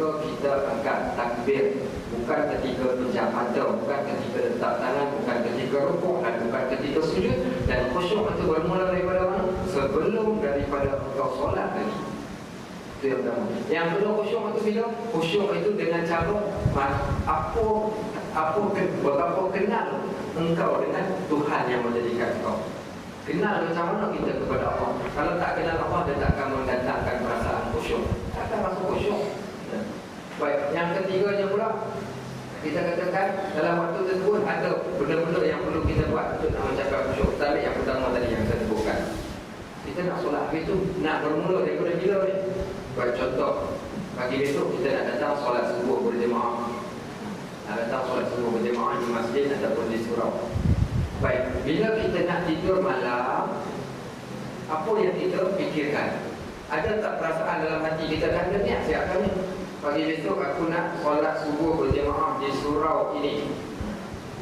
ketika kita angkat takbir, bukan ketika pejam mata, bukan ketika letak tangan, bukan ketika rukuk dan bukan ketika sujud. Dan khusyuk itu bermula daripada mana? Sebelum daripada engkau solat lagi. Itu yang pertama. Yang kedua, khusyuk itu bila? Khusyuk itu dengan cara berapa kenal engkau dengan Tuhan yang menjadikan engkau. Kenal macam mana kita kepada Allah. Kalau tak kenal Allah, dia tak akan mendatangkan perasaan khusyuk, tak akan masuk khusyuk. Baik, yang ketiganya pula, kita katakan dalam waktu tersebut ada benda-benda yang perlu kita buat untuk nak mencapai khusyuk. Tapi yang pertama tadi yang saya sebutkan, kita nak solat habis tu nak bermula daripada bila ni? Baik, contoh, pagi besok kita nak datang solat subuh berjemaah, nak datang solat subuh berjemaah di masjid ataupun di surau. Baik, bila kita nak tidur malam, apa yang kita fikirkan? Ada tak perasaan dalam hati kita, dah ada niat siapkan ni, pagi besok aku nak solat subuh berjemaah di surau ini.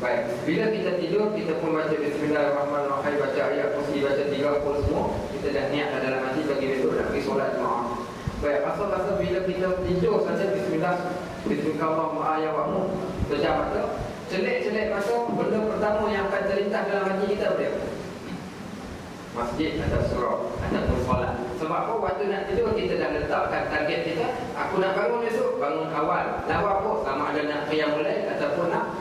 Baik, bila kita tidur, kita pun baca Bismillahirrahmanirrahim, baca ayat kursi, baca 30 semua. Kita dah niat dalam hati pagi besok nak pergi solat jemaah. Baik, asal-asal bila kita tidur saja Bismillahirrahmanirrahim, pejam mata, celik-celik mata, benda pertama yang akan terlintas dalam hati kita apa dia? Masjid atau surau ataupun solat. Sebab apa? Waktu nak tidur kita dah letakkan target kita, aku nak bangun besok, bangun awal. Nak buat apa? Sama ada nak qiyamul lail ataupun nak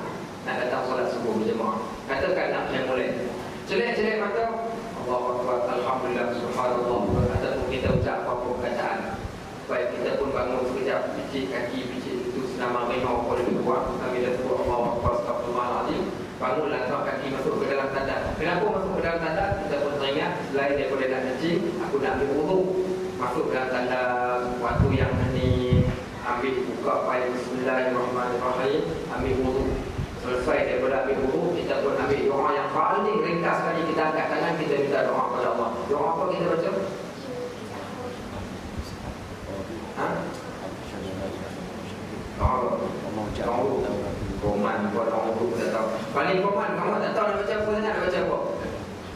datang solat subuh berjemaah. Katakan nak qiyamul lail. Celik-celik mata, Allahu Akbar, Alhamdulillah, Subhanallah, ataupun kita ucap apa-apa bacaan. Baik, kita pun bangun sekejap, picit kaki, picit itu senama rimau apa lebih kuat. Kami dah sebut Allahu Akbar, Astagfirullahaladzim. Bangun, langkah kaki masuk ke dalam tandas. Kenapa masuk ke dalam tandas? Kita pun teringat, selain daripada nak kencing, aku nak ambil wuduk. Masuk ke dalam tandas, waktu yang ni, ambil buka file Bismillahirrahmanirrahim, ambil wuduk. Selesai daripada ambil wuduk, kita pun ambil doa yang paling ringkas sekali. Kita angkat tangan, kita minta doa kepada Allah. Doa apa kita baca? Koman, buat orang itu tak tahu. Paling koman, kamu tak tahu nak baca apa, nak baca apa?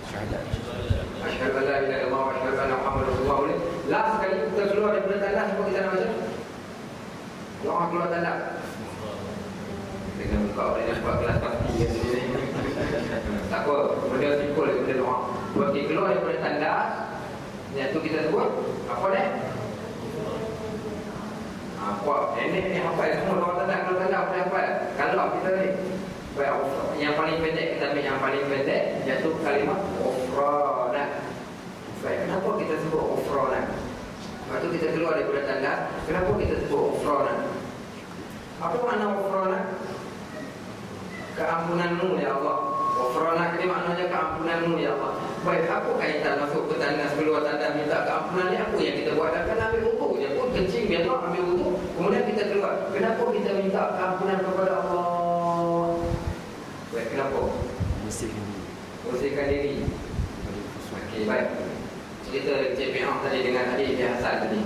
Syahadat. Asyhadu an la ilaha illallah wa asyhadu anna Muhammadar Rasulullah. Boleh? Last sekali kita keluar daripada tandas, apa kita nak baca? Doa keluar tandas. Dengan buka boleh nampak kelas pasti kat sini. Tak apa, benda simple, benda doa. Waktu keluar daripada tandas, yang tu kita sebut apa ni? Apa? Ini hafal semua doa tanda. Kalau tanda boleh hafal. Kalau kita ni, baik, yang paling pendek kita ambil yang paling pendek, iaitu kalimat ufrana. Baik, kenapa kita sebut ufrana? Waktu kita keluar daripada tanda, kenapa kita sebut ufrana? Apa makna ufrana? Keampunanmu ya Allah. Ufrana ini maknanya keampunanmu ya Allah. Baik, apa kaitan masuk ke tandas, keluar tandas, minta keampunan ni? Apa yang kita buat? Kan ambil wuduk je pun, kencing biar tak ambil wuduk, kemudian kita keluar. Kenapa kita minta keampunan kepada Allah? Baik, kenapa? Bersihkan diri. Okey, baik. Cerita Cik Fi'ah tadi dengan adik dia Hasan tadi.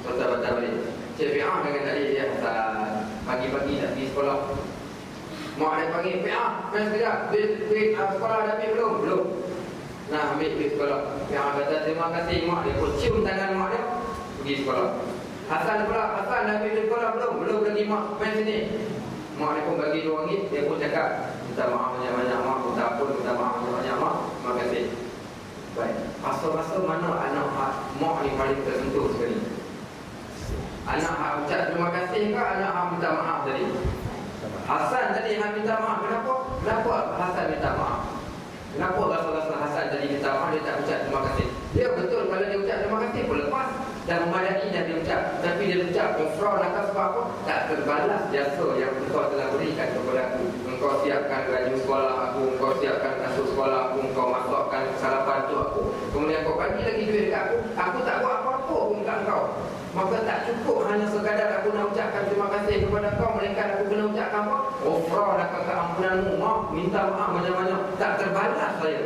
Baca balik. Cik Fi'ah dengan adik dia Hasan pagi-pagi nak pergi sekolah. Mak dia panggil, Fi'ah, main sekejap. Duit sekolah dah ambil belum? Belum. Nah, ambil pergi sekolah. Fi'ah kata terima kasih mak dia. Pun cium tangan mak dia, pergi sekolah. Hasan pula, Hasan dah ambil duit sekolah belum? Belum lagi mak, main sini. Mak dia pun bagi RM2, dia pun cakap, minta maaf banyak-banyak mak, minta ampun, minta maaf banyak-banyak mak. Terima kasih. Baik, pasal-pasal mana anak mak ni paling tersentuh sekali? Anak ucap terima kasih ke anak minta maaf tadi? Hasan tadi yang minta maaf. Kenapa Hasan minta maaf? Kenapa rasa-rasa Hasan tadi minta maaf, dia tak ucap terima kasih? Dia betul kalau dia ucap terima kasih pun lepas dan memadai dan dia ucap. Tapi dia ucap ufrah atas sebab apa? Tak terbalas jasa yang engkau telah berikan kepada aku. Engkau siapkan baju sekolah aku, engkau siapkan kasut sekolah aku, engkau masukkan sarapan untuk aku, kemudian kau bagi lagi duit dekat aku tak buat apa-apa pun kat engkau. Maka tak cukup hanya sekadar aku nak ucapkan terima kasih kepada kau, melainkan aku kena ucapkan apa? Ufrah dan keampunanmu, maaf, minta maaf banyak-banyak. Tak terbalas saya.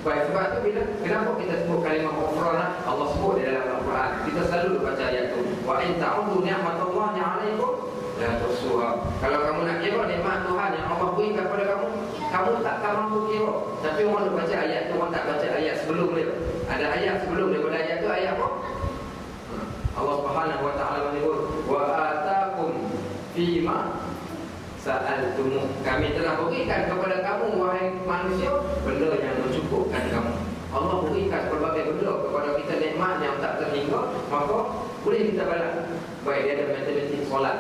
Baik, sebab tu kenapa kita sebut kalimah ufrah? Allah sebut di dalam Al-Quran. Kita selalu baca ayat tu. Wa in ta'udu ni'matallahi 'alaikum la tuhsuha. Kalau kamu nak kira nikmat Tuhan yang Allah berikan kepada kamu, kamu takkan mampu kira. Tapi orang baca ayat tu, orang tak baca ayat sebelum dia. Ada ayat sebelum daripada ayat tu, ayat apa? Allah Subhanahu wa ta'ala menyebut wa fima sa'altum. Kami telah berikan kepada kamu wahai manusia benda yang mencukupkan kamu. Allah berikan pelbagai benda kepada kita, nikmat yang tak terhingga, maka boleh kita balas. Baik, dia ada matematik solat.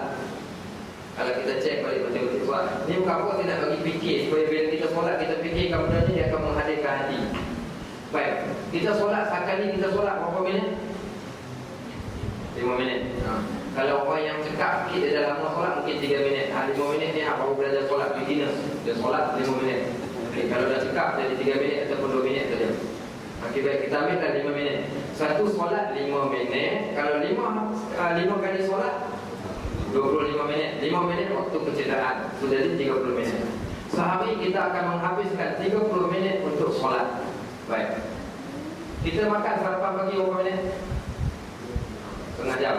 Kalau kita cek balik matematik solat, ni bukan apa, tidak bagi fikir supaya bila kita solat kita fikirkan benda ni, dia akan menghadirkan hati. Baik, kita solat sekali, kita solat berapa minit? 5 minit. Kalau orang yang cekap sikit, dia dah lama solat mungkin 3 minit. 5 minit ni baru belajar solat beginner. Dia solat 5 minit. Okay, kalau dah cekap jadi 3 minit ataupun 2 minit saja. Okey, baik, kita ambil dah 5 minit. Satu solat 5 minit. Kalau 5 kali solat 25 minit. 5 minit waktu kecederaan. So jadi 30 minit. Sehari kita akan menghabiskan 30 minit untuk solat. Baik. Kita makan sarapan pagi berapa minit? Setengah jam.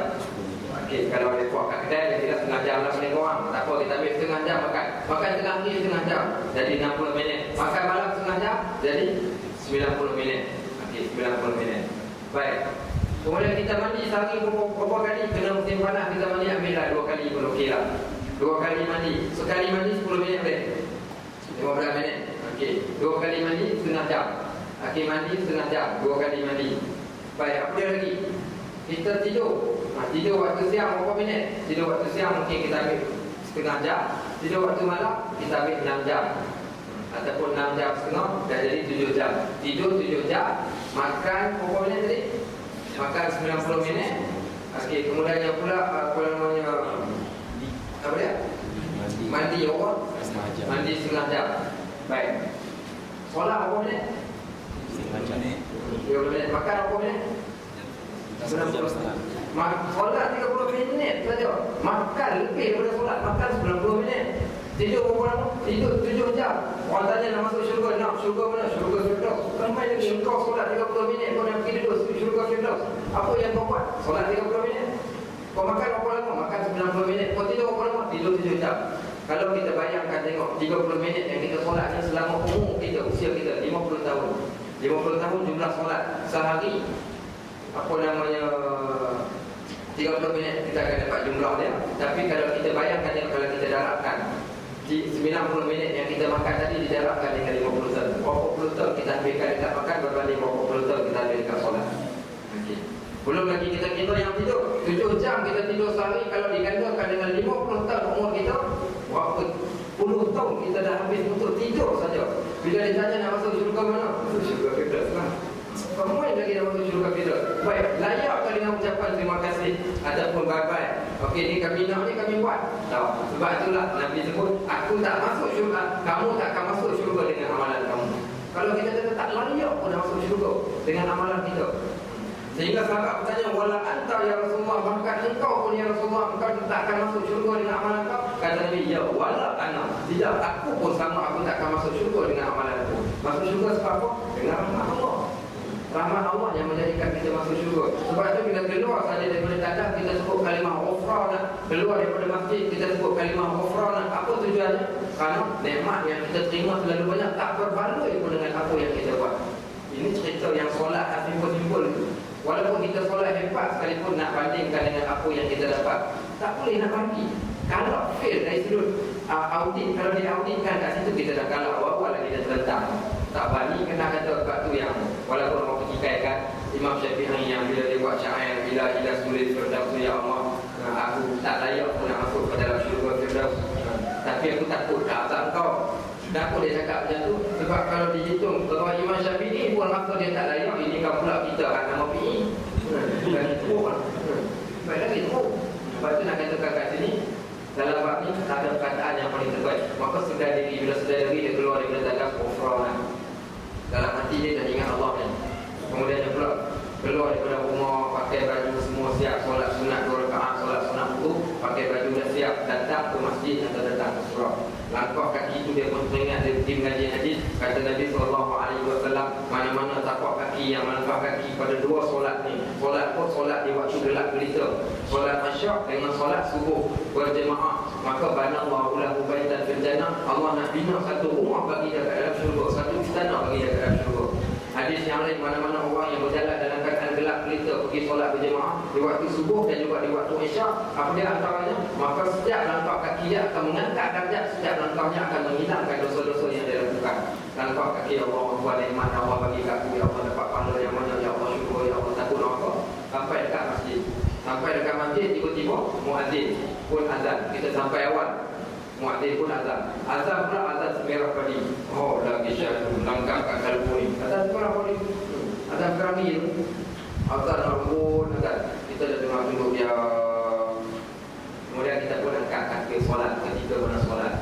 Okey, kalau ada buat kat kedai kita setengah jam lah paling kurang. Tak apa, kita ambil setengah jam makan. Makan tengah hari setengah jam. Jadi 60 minit. Makan malam setengah jam. Jadi 90 minit. Okey, 90 minit. Baik. Kemudian kita mandi sehari berapa kali? Kena musim panas kita mandi, ambillah 2 kali pun okey lah. 2 kali mandi. Sekali mandi 10 minit boleh? 15 minit. Okey, 2 kali mandi setengah jam. Okey, mandi setengah jam, 2 kali mandi. Baik, apa dia lagi? Kita tidur. Tidur waktu siang berapa minit? Tidur waktu siang mungkin kita ambil setengah jam. Tidur waktu malam kita ambil 6 jam. Ataupun 6 jam setengah, dah jadi 7 jam. Tidur 7 jam. Makan berapa minit tadi? Makan 90 minit. Okey, kemudiannya pula apa namanya? Apa dia? Mandi orang. Mandi setengah jam. Baik. Solat berapa minit? Setengah jam. 30 minit. Makan berapa minit? 90 setengah. Solat 30 minit saja. Makan lebih daripada solat. Makan 90 minit. Tidur berapa lama? Tidur 7 jam. Orang tanya nak masuk syurga. Nak syurga mana? Syurga Firdaus. Ramai lagi engkau solat 30 minit kau nak pergi duduk syurga Firdaus. Apa yang kau buat? Solat 30 minit. Kau makan berapa lama? Makan 90 minit. Kau tidur berapa lama? Tidur 7 jam. Kalau kita bayangkan tengok 30 minit yang kita solat ni selama umur kita, usia kita 50 tahun. 50 tahun jumlah solat sehari, apa namanya, 30 minit kita akan dapat jumlah dia. Tapi kalau kita bayangkan yang kalau kita darabkan 90 minit yang kita makan tadi didarabkan dengan 50 tahun, berapa puluh tahun kita ambilkan dekat makan berbanding berapa puluh tahun kita ambil dekat solat. Okay. Belum lagi kita kira yang tidur 7 jam kita tidur sehari. Kalau digandakan dengan 50 tahun umur kita, berapa puluh tahun kita dah habis untuk tidur saja. Bila ditanya nak masuk syurga mana? Masuk syurga Firdaus lah. Ramai lagi nak masuk syurga Firdaus. Baik, layak ke dengan ucapan terima kasih ataupun bye-bye? Okey, ni kami nak, ni kami buat. Tak. Sebab itulah Nabi sebut, aku tak masuk syurga, kamu tak akan masuk syurga dengan amalan kamu. Kalau kita kata tak layak pun nak masuk syurga dengan amalan kita. Sehingga sahabat bertanya, wala anta ya Rasulullah, bahkan engkau pun ya Rasulullah, engkau tak akan masuk syurga dengan amalan kau? Kata Nabi, ya wala ana, tidak, aku pun sama, aku tak akan masuk syurga dengan amalan aku. Masuk syurga sebab apa? Dengan rahmat Allah. Rahmat Allah yang menjadikan kita masuk syurga. Sebab itu bila keluar saja daripada tandas, kita sebut kalimah ghufranak. Keluar daripada masjid, kita sebut kalimah ghufranak. Apa tujuannya? Kerana nikmat yang kita terima terlalu banyak, tak berbaloi pun dengan apa yang kita buat. Ini cerita yang solat simpul-simpul. Walaupun kita solat hebat sekalipun, nak bandingkan dengan apa yang kita dapat, tak boleh nak bagi. Kalau fail dari sudut audit, kalau dia auditkan kat situ kita dah kalah, awal-awal lagi dah terlentang. Tak bani kena kata kat tu yang walaupun orang pertikaikan Imam Syafi'i yang bila dia buat syair, bila sulit Firdaus, ya Allah, aku tak layak pun nak masuk ke dalam syurga Firdaus, tapi aku takut tak azab kau. Kenapa dia cakap macam tu? Sebab kalau dihitung kalau Imam Syafi'i pun rasa dia tak layak, ini kan pula kita akan nama PI. Bukan itu lah. Baik lagi tu. Sebab tu nak katakan kat sini, dalam bab ni ada perkataan yang paling terbaik. Maka sedar diri, bila sedar diri dia keluar daripada tandas ghufranak. Dalam hati dia dah ingat Allah ni. Kemudian dia pula keluar daripada rumah, pakai baju semua siap, solat sunat 2 rakaat, solat sunat wudu, pakai baju dah siap, datang ke masjid atau datang ke surau. Langkah kaki itu dia pun teringat, dia pergi mengaji hadis. Kata Nabi SAW, mana-mana tapak kaki yang melangkah kaki pada 2 solat ni. Solat pun solat di waktu gelap gelita, solat asyak dengan solat subuh berjemaah, maka banallahu lahu baitan fil jannah, Allah nak bina satu rumah bagi dia kat dalam syurga, satu istana bagi dia kat dalam syurga. Hadis yang lain, mana-mana orang yang berjalan dalam keadaan gelap gelita pergi solat berjemaah, di waktu subuh dan juga di waktu isyak. Apa dia antaranya? Maka setiap langkah kaki dia akan mengangkat darjat, setiap langkahnya akan menghilangkan dosa-dosa yang dia lakukan. Langkah kaki, Allah Akbar, nikmat Allah bagi aku, ya Allah dapat pahala yang banyak, ya Allah syukur, ya Allah takut Allah. Sampai dekat masjid. Sampai dekat masjid, tiba-tiba muadzin pun azan. Kita sampai awal, muadzin pun azan. Azan pula azan semerah padi. Oh, lagi syaitan langkah kat kalbu ni. Azan semerah padi. Azan kerami tu. Azan rambut, azan. Kita dah dengar duduk dia. Kemudian kita pun angkat takbir solat ketika mana solat.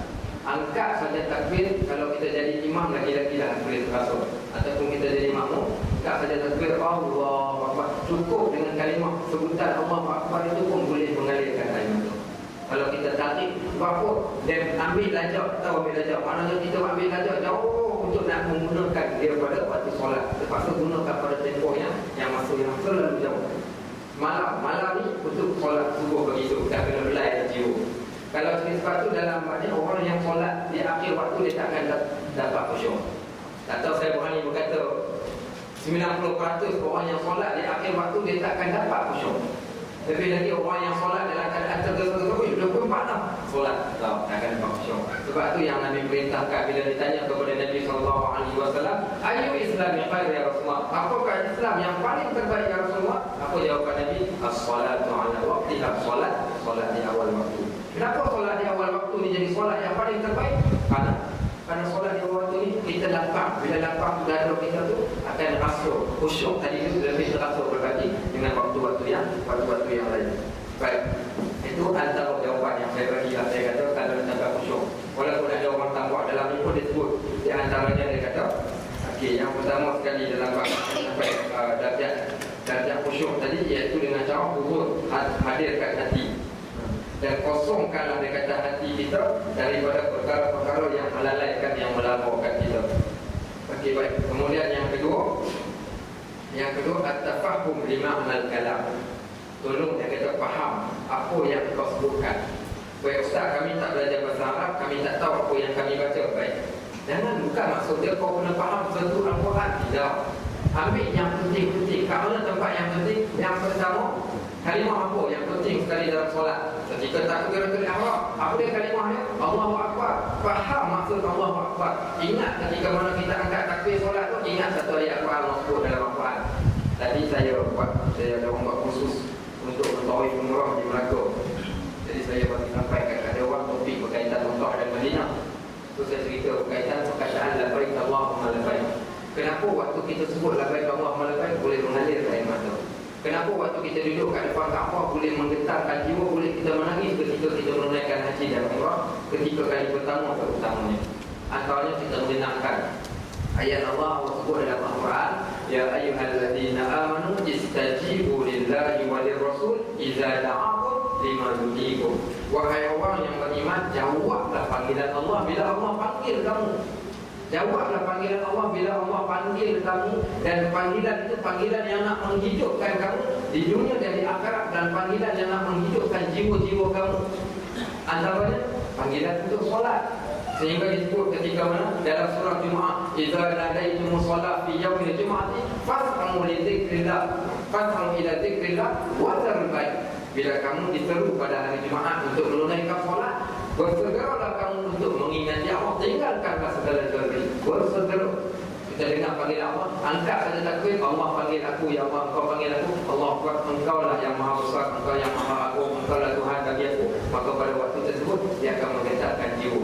Angkat saja takbir. Kalau kita jadi imam lagi-lagi dah boleh terasa. Ataupun kita jadi makmum, angkat saja takbir Allahu Akbar. Cukup dengan kalimah sebutan Allahu Akbar itu pun boleh mengalirkan kalimah itu. Kalau kita tarik berapa dan ambil lajak, tahu ambil lajak, maknanya kita ambil lajak jauh untuk nak menggunakan dia pada waktu solat. Terpaksa gunakan pada tempoh yang masa yang terlalu jauh. Malam ni untuk solat subuh begitu, tak kena belai dan jiwa. Kalau sebab tu dalam maknanya orang yang solat di akhir waktu dia tak akan dapat khusyuk. Tak tahu saya berani berkata 90% orang yang solat di akhir waktu dia tak akan dapat khusyuk. Lebih lagi orang yang solat dalam keadaan tergesa-gesa, 24 dah solat, tak akan dapat khusyuk. Sebab tu yang Nabi perintahkan bila ditanya kepada Nabi SAW, ayu Islam yang khair ya Rasulullah? Apakah Islam yang paling terbaik ya Rasulullah? Apa jawapan Nabi? As-salatu ala waqtiha, solat di awal waktu. Kenapa solat di awal waktu ni jadi solat yang paling terbaik? Karena solat di awal waktu ni kita lapang. Bila lapang dada kita tu akan rasa khusyuk. Tadi itu lebih terasa berbanding dengan waktu-waktu yang lain. Baik, itu antara jawapan yang saya bagi. Saya kata kalau tak khusyuk, walaupun ada orang tambah dalam ini pun disebut. Di antaranya dia kata, okey, yang pertama sekali dalam sampai darjat khusyuk tadi, iaitu dengan cara huzur, hadirkan hati dan kosongkanlah dia kata hati kita daripada perkara-perkara yang melalaikan, yang melaporkan kita. Okey, baik. Kemudian yang kedua at-tafahum lima'nal kalam. Tolong dia kata faham apa yang kau sebutkan. Baik ustaz, kami tak belajar bahasa Arab, kami tak tahu apa yang kami baca. Baik, jangan bukan maksud dia kau kena faham sesuatu Al-Quran. Tidak. Ambil yang penting-penting. Kat mana tempat yang penting? Yang pertama, kalimah apa yang penting sekali dalam solat? Ketika takbiratul ihram, apa dia kalimahnya? Allahu Akbar. Faham maksud Allahu Akbar. Ingat ketika mana kita angkat takbir solat tu, ingat satu ayat Quran maksud dalam Al-Quran. Tadi saya ada orang buat khusus untuk mentawif umrah di Melaka. Jadi saya bagi sampaikan ada orang topik berkaitan Mekah dan Madinah. So saya cerita berkaitan perkataan labbaik Allahumma labbaik. Kenapa waktu kita sebut labbaik Allahumma labbaik boleh mengalir air mata? Kenapa waktu kita duduk kat depan Kaabah boleh menggetarkan jiwa, boleh kita menangis ketika kita menunaikan haji dan umrah ketika kali pertama terutamanya? Antaranya kita mengenangkan ayat Allah sebut dalam Al-Quran, ya ayyuhalladzina amanu istajibu lillahi wa lirrasul idza da'akum lima yuhyikum. Wahai orang yang beriman, jawablah panggilan Allah bila Allah panggil kamu. Jawablah panggilan Allah bila Allah panggil kamu. Dan panggilan itu panggilan yang nak menghidupkan kamu di dunia dan di akhirat, dan panggilan yang nak menghidupkan jiwa-jiwa kamu. Antaranya panggilan untuk solat. Sehingga disebut ketika mana dalam surah Jumaat, idza nadaitum shalah fi yaumil jumu'ati fas'au li dzikrillah, fas'au ila dzikrillah wa dzarul bait. Bila kamu diseru pada hari Jumaat untuk menunaikan solat, bersegeralah kamu untuk mengingati Allah, tinggalkanlah segala dosa. Bersegera. Kita dengar panggil Allah, angkat saja takbir, Allah panggil aku, ya Allah engkau panggil aku, Allah Akbar, engkau lah yang maha besar, engkau yang maha agung, engkau lah Tuhan bagi aku. Maka pada waktu tersebut dia akan menggetarkan jiwa.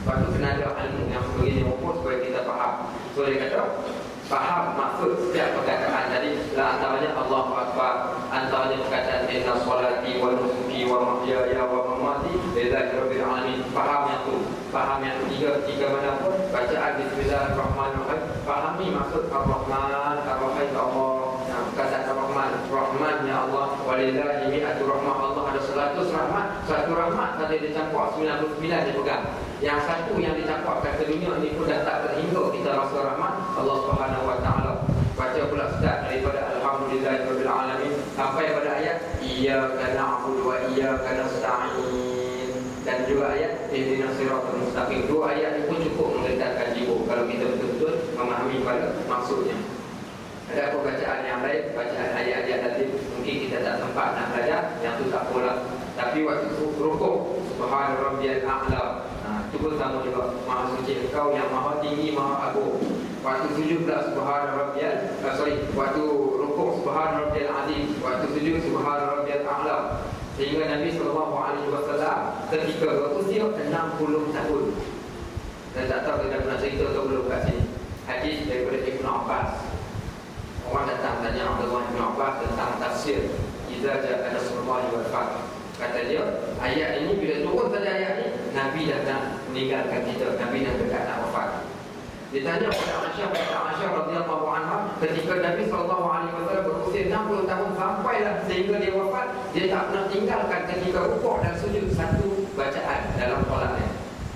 Lepas tu kena ada ilmu yang sebegini rupa supaya kita faham. So dia kata faham maksud setiap perkataan tadi. Lah antaranya Allahu Akbar, antaranya perkataan inna salati wa nusuki wa mahyaya wa mamati lillahi rabbil alamin. Faham yang tu. Faham yang tiga manapun bacaan bismillahirrahmanirrahim. Fahami maksud Ar-Rahman, Ar-Rahim Allah. Perkataan Ar-Rahman, Rahman ya Allah, walillahi mi'atu rahmah. Allah ada 100 rahmat. Satu rahmat tadi dicampur 99 dia pegang. Yang satu yang dicampurkan ke dunia ini pun dah tak terhingga kita rasa rahmat Allah Subhanahu wa taala. Baca pula start daripada alhamdulillahirabbil alamin sampai pada ayat iyyaka na'budu wa iyyaka nasta'in, dan juga ayat ihdinas siratal mustaqim. Dua ayat itu cukup menggetarkan jiwa kalau kita betul-betul memahami pada maksudnya. Ada apa bacaan yang lain, bacaan ayat-ayat tadi mungkin kita tak sempat nak belajar, yang tu tak apalah. Tapi waktu rukuk, subhana rabbiyal a'la, itu pun sama juga. Maha suci Engkau yang maha tinggi, maha agung. Waktu sujud pula subhana rabbiyal, waktu rukuk subhana rabbiyal azim, waktu sujud subhana rabbiyal a'la. Sehingga Nabi SAW ketika berusia 60 tahun. Saya tak tahu kita pernah cerita atau belum kat sini. Hadis daripada Ibn Abbas. Orang datang tanya Abdullah Ibn Abbas tentang tafsir Iza ja'a Nasrullahi wal Fath. Kata dia, ayat ini bila turun saja ayat ini, Nabi dah nak meninggalkan kita, Nabi dah dekat nak wafat. Ditanya kepada Aisyah radhiyallahu anha, ketika Nabi SAW berusia 60 tahun sampailah sehingga dia wafat, dia tak pernah tinggalkan ketika rukuk dan sujud satu bacaan dalam solatnya.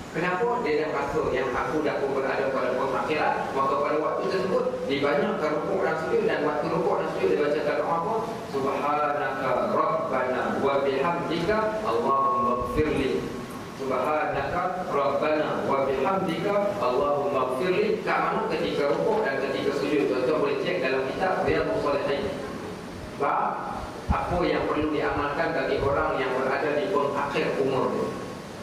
Kenapa? Dia dah rasa yang aku dah pun berada pada akhirat. Maka pada waktu tersebut dibanyakkan rukuk dan sujud, dan waktu rukuk dan sujud dia bacakan doa apa? Subhanaka Rabbana wa bihamdika Allahumma ighfirli. Subhanaka Rabbana wa bihamdika Allahumma ighfirli. Kat mana? Ketika rukuk dan ketika sujud. Tuan-tuan boleh cek dalam kitab Riyadhus Shalihin. Bab apa yang perlu diamalkan bagi orang yang berada di pengakhir umur dia.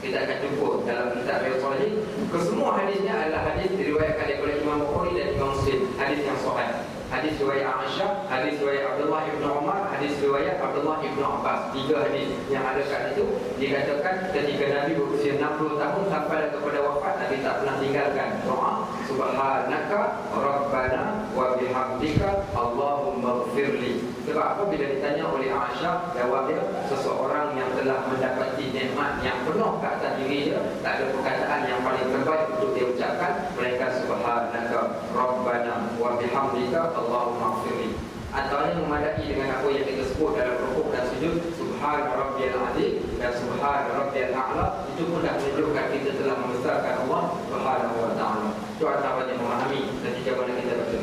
Kita akan jumpa dalam kitab Riyadhus Shalihin. Kesemua hadisnya adalah hadis diriwayatkan oleh Imam Bukhari dan Imam Muslim. Hadis yang sahih. Hadis riwayat Aisyah, hadis riwayat Abdullah Ibn Umar, hadis riwayat Abdullah Ibn Abbas. 3 hadis yang ada kat situ. Dikatakan ketika Nabi berusia 60 tahun sampai kepada wafat, Nabi tak pernah tinggalkan doa Subhanaka Rabbana wa bihamdika Allahumma ighfirli. Sebab apa? Bila ditanya oleh Aisyah, jawab dia, seseorang yang telah mendapati nikmat yang penuh ke atas diri dia, tak ada perkataan yang paling terbaik untuk dia ucapkan melainkan Subhanaka Rabbana wa bihamdika Allahumma ighfirli. Antaranya memadai dengan apa yang kita sebut dalam rukuk dan sujud, Subhana rabbiyal azim dan Subhana rabbiyal a'la. Itu pun dah menunjukkan kita telah membesarkan Allah Subhanahu wa ta'ala. Itu antaranya memahami ketika mana kita baca.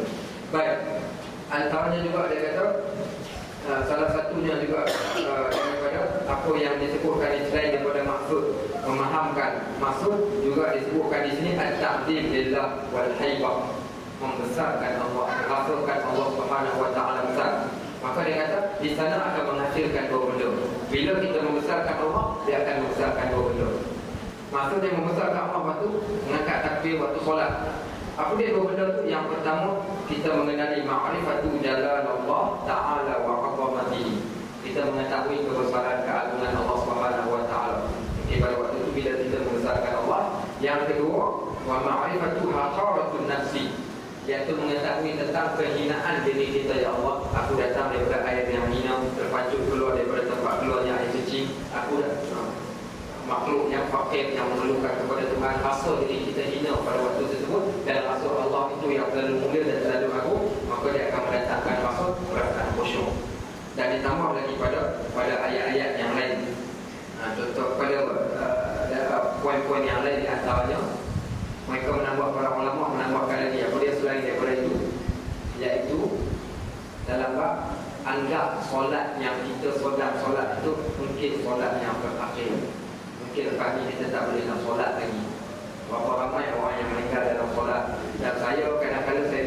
Baik, antaranya juga dia kata salah satunya juga daripada apa yang disebutkan di selain daripada maksud memahamkan maksud, juga disebutkan di sini at-ta'zim lillah wal haibah, membesarkan Allah, rasakan Allah Subhanahu wa ta'ala besar. Maka dia kata di sana akan menghasilkan 2 benda. Bila kita membesarkan Allah, dia akan membesarkan 2 benda. Maksudnya membesarkan Allah waktu mengangkat takbir waktu solat. Apa dia 2 benda tu? Yang pertama, kita mengenali ma'rifatu jalalullah ta'ala wa 'azamatihi. Kita mengetahui kebesaran keagungan Allah Subhanahu wa ta'ala. Pada waktu itu bila kita membesarkan Allah. Yang kedua, wa ma'rifatu haqaratun nafsi, iaitu mengetahui tentang kehinaan diri kita. Ya Allah, aku datang daripada air yang hina, terpancung keluar daripada tempat keluarnya air suci. Aku makhluk yang fakir, yang memerlukan kepada Tuhan. Rasa diri kita hina pada waktu tersebut, dan rasa Allah itu yang terlalu mulia dan terlalu agung. Maka dia akan mendatangkan rasa perasaan khusyuk. Dan ditambah lagi pada ayat-ayat yang lain. Contoh pada poin-poin yang lain di antaranya, mereka menambah, para ulama menambahkan lagi apa dia selain daripada itu, iaitu dalam bab anggap solat yang kita solat itu mungkin solat yang berakhir. Mungkin lepas ni kita tak boleh nak solat lagi. Berapa ramai orang yang meninggal dalam solat. Dan saya kadang-kadang saya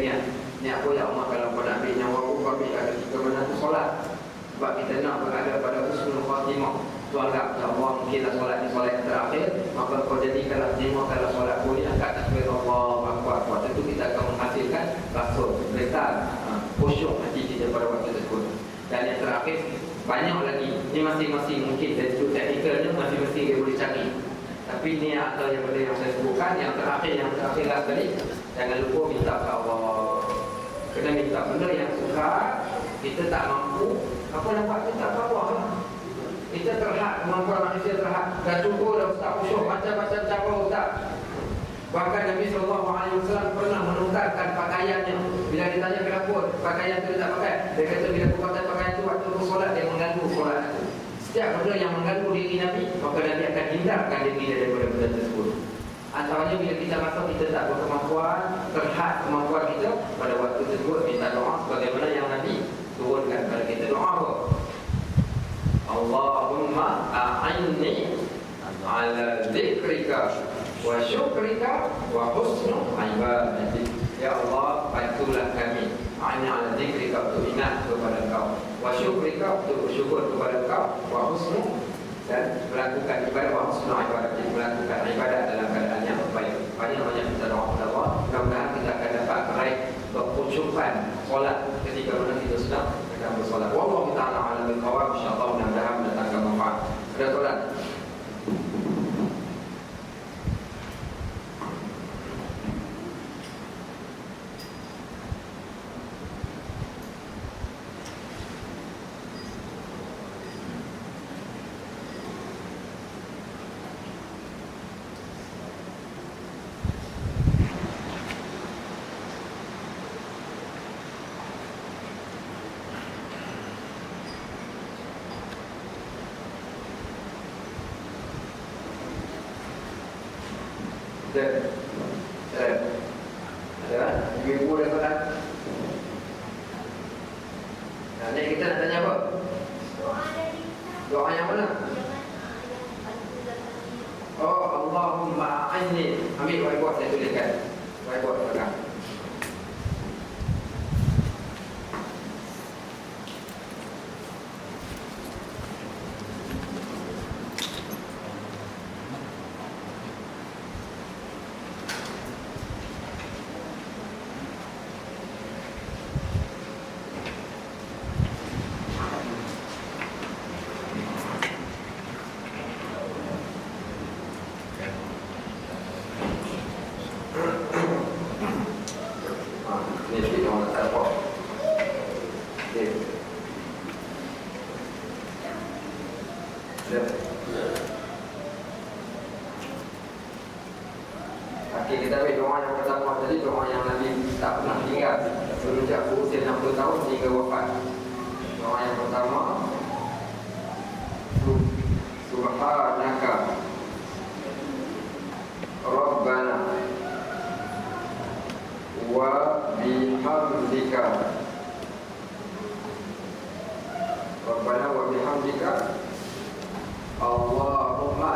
niat apa, ya Allah, kalau kau nak ambil nyawa aku, kau ambil kat kita mana tu solat. Sebab kita nak berada pada husnul khatimah. Tu anggap, ya Allah, mungkinlah solat ni solat yang terakhir, maka kau jadikanlah khatimah kalau solat kau ni angkat takbir Allah Akbar. Waktu itu kita akan menghasilkan rasa letak khusyuk hati kita pada waktu tersebut. Dan yang terakhir, banyak lagi. Ini masing-masing mungkin dari sudut teknikalnya masing-masing dia boleh cari. Tapi ni atau yang benda yang saya sebutkan, yang terakhir lah sekali, jangan lupa minta ke Allah. Kena minta benda yang sukar. Kita tak mampu, apa nampak kita tak bawah lah. Kita terhad, kemampuan manusia terhad. Dah cukup dah ustaz khusyuk macam-macam cara ustaz. Bahkan Nabi SAW pernah menukarkan pakaiannya. Bila ditanya kenapa pakaian itu dia tak pakai, dia kata bila aku pakai pakaian itu waktu aku solat, dia mengganggu solat itu. Setiap benda yang mengganggu diri Nabi, maka Nabi akan hindarkan diri daripada benda tersebut. Antaranya bila kita rasa kita tak berkemampuan, terhad kemampuan kita, pada waktu tersebut minta doa sebagaimana yang Nabi turunkan kepada kita. Doa apa? Allahumma a'inni ala zikrika wa syukrika wa husnu ibadatik. Ya Allah, bantulah kami. a'inni ala dzikrika, untuk ingat kepada Engkau, wa syukrika, untuk bersyukur kepada Engkau, wa husnu, dan melakukan ibadah, wa husnu ibadah, melakukan ibadah dalam keadaan yang baik. Banyak-banyak kita doa kepada Allah, mudah-mudahan kita akan dapat meraih kekhusyukan solat ketika mana kita sedang bersolat. Wallahu ta'ala a'lam bishawab. Insyaallah mudah-mudahan mendatangkan manfaat. Ada solat. Ada ibu-ibu dah solat. Ni kita nak tanya apa? Doa yang mana? Oh, Allahumma a'inni. Ambil whiteboard saya tuliskan. Whiteboard belakang. Okay, kita ambil doa yang pertama tadi, doa yang Nabi tak pernah tinggal semenjak berusia 60 tahun hingga wafat. Doa yang pertama, Subhanaka Rabbana wa bihamdika Rabbana wa bihamdika Allahumma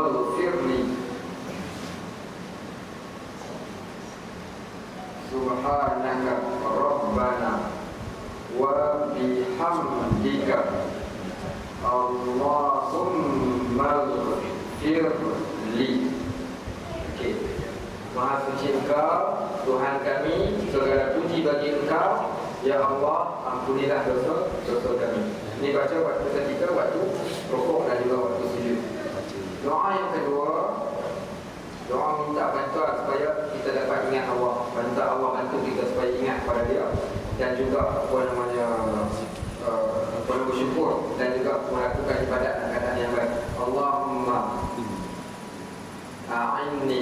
ighfirli Subhanaka Rabbana wa bihamdika Allahumma ighfirli. Okey. Maha suci Engkau, Tuhan kami, segala puji bagi Engkau, ya Allah, ampunilah dosa kami. Ini baca waktu ketika waktu rukuk dan juga waktu sujud. Doa yang kedua, doa minta bantuan supaya kita dapat ingat Allah, minta Allah bantu kita supaya ingat kepada Dia, dan juga bersyukur dan juga melakukan ibadat dan keadaan yang baik. Allahumma a'inni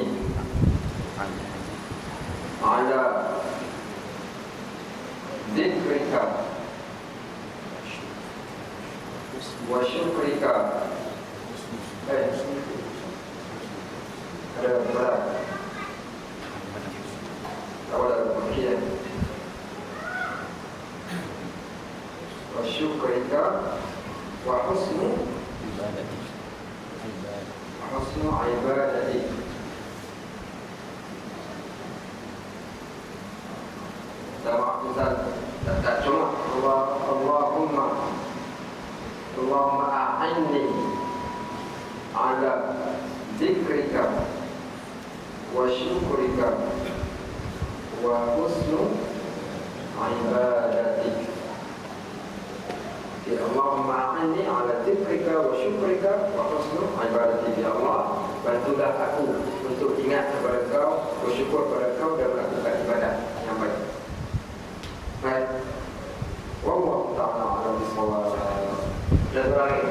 ala dzikrika wa syukrika. Ada berat. Awal ada pemikiran. Wa syukrika wa husnu ibadati. Sama aku tak cuma Allahumma a'inni ala dzikrika wa syukrika wa husnu ibadatik. Ya Allahumma a'inni ala dzikrika wa syukrika wa husnu ibadatik. Ya Allah, bantulah aku untuk ingat kepada Kau, bersyukur kepada Kau, dan melakukan ibadah yang baik. Baik. Wallahu ta'ala a'lam bishawab. Dan lagi